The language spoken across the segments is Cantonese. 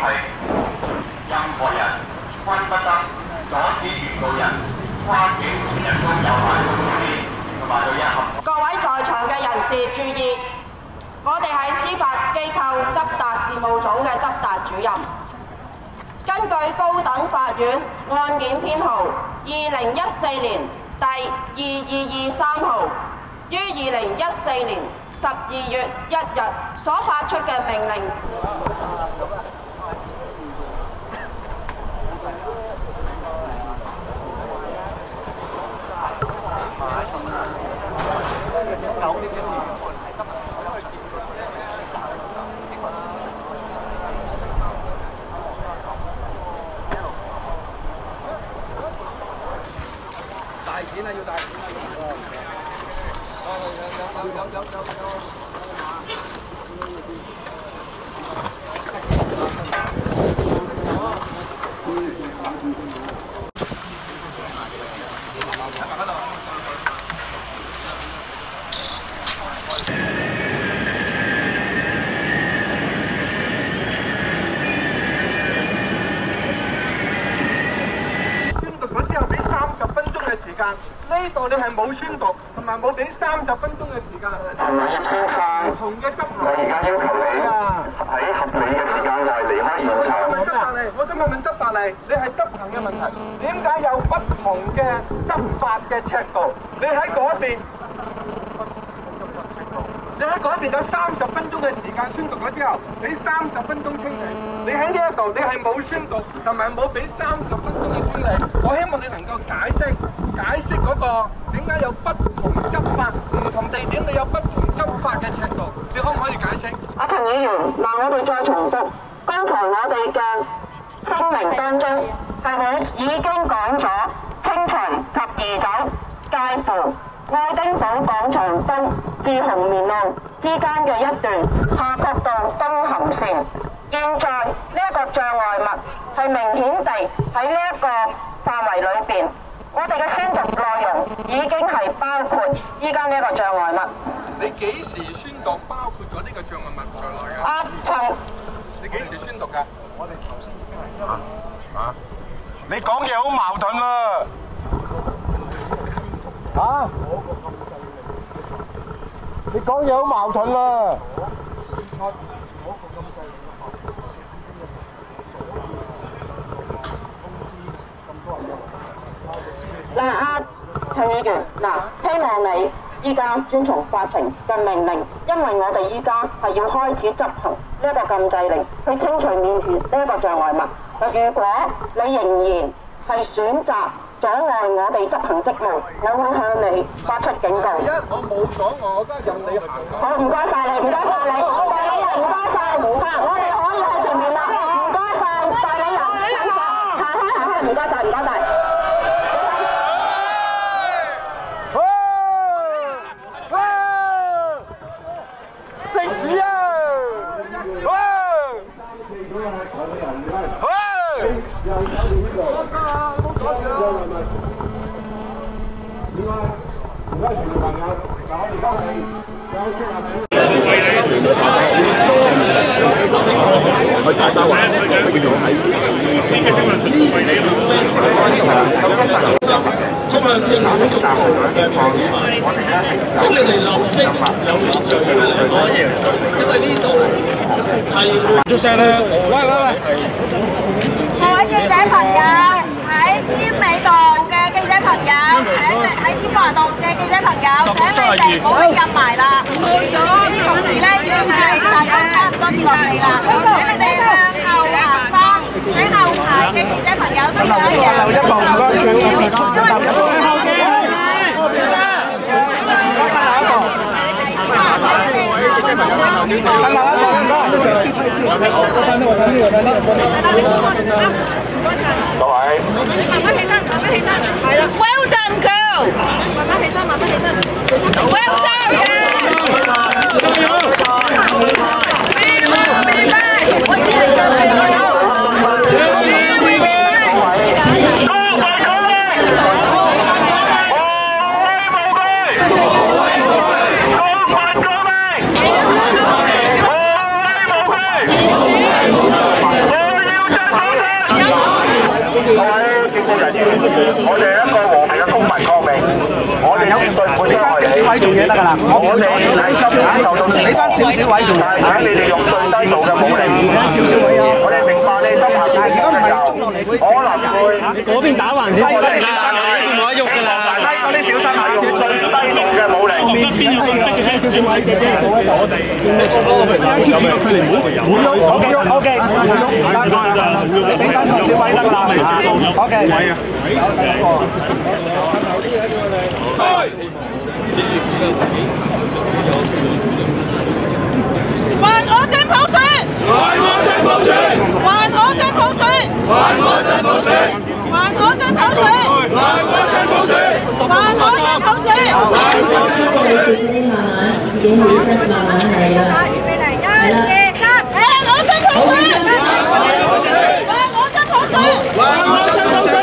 係任何人均不得阻止原告人跨境人工有限公司同埋佢一合。各位在場嘅人士注意，我哋係司法機構執達事務組嘅執達主任。根據高等法院案件編號2014年第2223號，於2014年12月1日所發出嘅命令。大件啊，要大件啊！呢度你係冇宣讀，同埋冇俾30分鐘嘅時間。陳偉業先生，同嘅執行，我而家要求你喺合理嘅時間內離開現場。我想問執法例，你係執行嘅問題，點解有不同嘅執法嘅尺度？你喺嗰邊有30分鐘嘅時間宣讀咗之後，俾30分鐘清理。你喺呢一度你係冇宣讀，同埋冇俾30分鐘嘅清理。我希望你能夠解釋嗰個點解有不同執法，唔同地點你有不同執法嘅尺度，你可唔可以解釋？阿陳議員，嗱，我哋再重複，剛才我哋嘅聲明當中係我已經講咗清除及移走介乎愛丁堡廣場東至紅棉路之間嘅一段夏慤道東行線。現在呢一個障礙物係明顯地喺呢一個範圍裏邊。我哋嘅宣讀內容已經係包括依家呢一個障礙物。你幾時宣讀包括咗呢個障礙物在內㗎？阿陳，你幾時宣讀㗎？我哋頭先已經係你講嘢好矛盾喎！你講嘢好矛盾喎！嗱，阿陳議員，希望你依家遵從法庭嘅命令，因為我哋依家係要開始執行呢一個禁制令，去清除面前呢一個障礙物。如果你仍然係選擇阻礙我哋執行職務，我會向你發出警告。我冇阻礙，我而家任你行。好，唔該晒你，唔該晒你，代理人唔該晒，我哋可以去前面啦，唔該晒，代理人，行開，唔該晒，唔該晒。食屎啊！通向政府嘅方請你哋立即有秩序嘅嚟講嘢，因為呢度係出聲咧。各位記者朋友，喺添美道嘅記者朋友，喺添華道嘅記者朋友，請你哋唔好撳埋啦。啲同事咧已經係大家差唔多跌落地啦，請你哋向後行翻，喺後排嘅記者朋友都要一樣。後一步唔該，因為各位，慢慢起身，係啦。Well done, girl。慢慢起身。Well done, girl。我俾翻少少位先。請你哋用最低度嘅武力。少少位啊！我哋明白你執行嘅時候，可能會你嗰邊打橫先，冇得喐㗎啦。低嗰啲小心啊！用最低度嘅武力。邊要咁積極睇少少位嘅啫？我哋keep 住個距離，唔好喐。OK， 你俾翻少少位得啦。OK。還我正普選！還我正普選！還我正普選！還我正普選！還我正普選！還我正普選！還我正普選！自己慢慢，自己起身，慢慢嚟啦。預備嚟，1、2、3，還我正普選！還我正普選！還我正普選！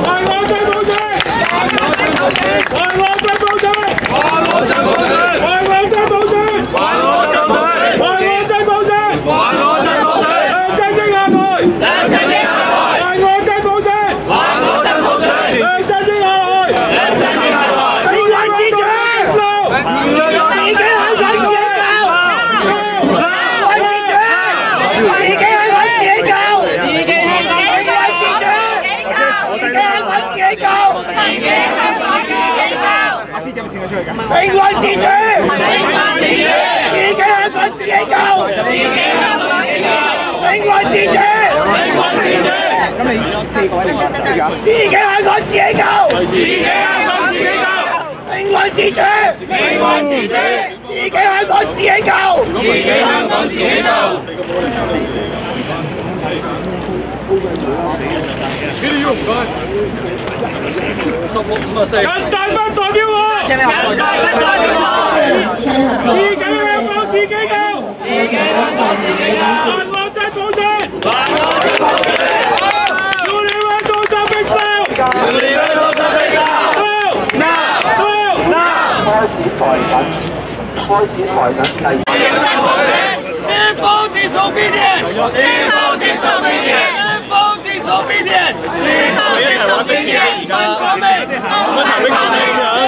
還我正普選！還我正普選！還我正普選！還我正普選！還我正普選！還我正普選！還我正普選！還我正普選！梁振英下台！梁振英下台！還我正普選！還我正普選！梁振英下台！梁振英下台！永遠自主！自己喺揾自己救！自己喺揾自己救！自己喺揾自己救！自己喺揾自己救！自己喺揾自己救！阿師姐有冇請佢出去㗎？永遠自主！永遠自主！自己喺揾自己救！自己喺揾自己救！永遠自主！永遠自主！咁你借個位嚟講，自己喺揾自己救！自己喺揾自己救！永遠自主！永遠自主！自己喺揾自己救！自己喺揾自己救！人大不代表我，人大不代表我，自己香港自己救，自己香港自己救，還我真普選，還我真普選 ，Universal Justice Now，Universal Justice Now，now，now， 開始抬緊Civil disobedience， Civil disobedience，Civil disobedience，Civil disobedience，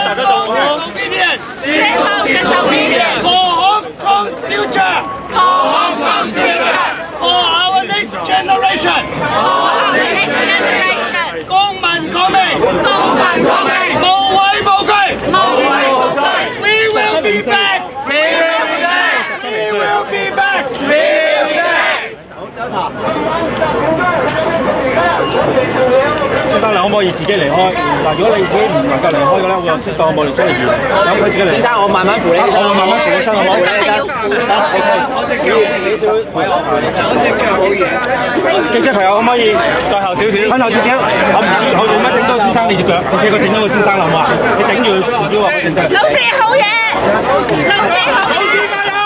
大家做 disobedience，Civil disobedience，For Hong Kong's future，For Hong Kong's future，For our next generation，For our next generation，公民抗命，公民抗命，無畏無懼，無畏無懼 ，We will be back，We will be back，We will be back，We will be back。先生，你可唔可以自己離開？嗱，如果你自己唔能夠離開嘅咧，會有適當嘅武力追嚟住。咁佢自己離。先生，我慢慢扶你，我慢慢扶你身，好冇？記者朋友可唔可以再後少少？後少少。我做乜整到先生你隻腳？你睇佢整到個先生啦，好嘛？你頂住標啊！我整真。老師好嘢，老師好嘢。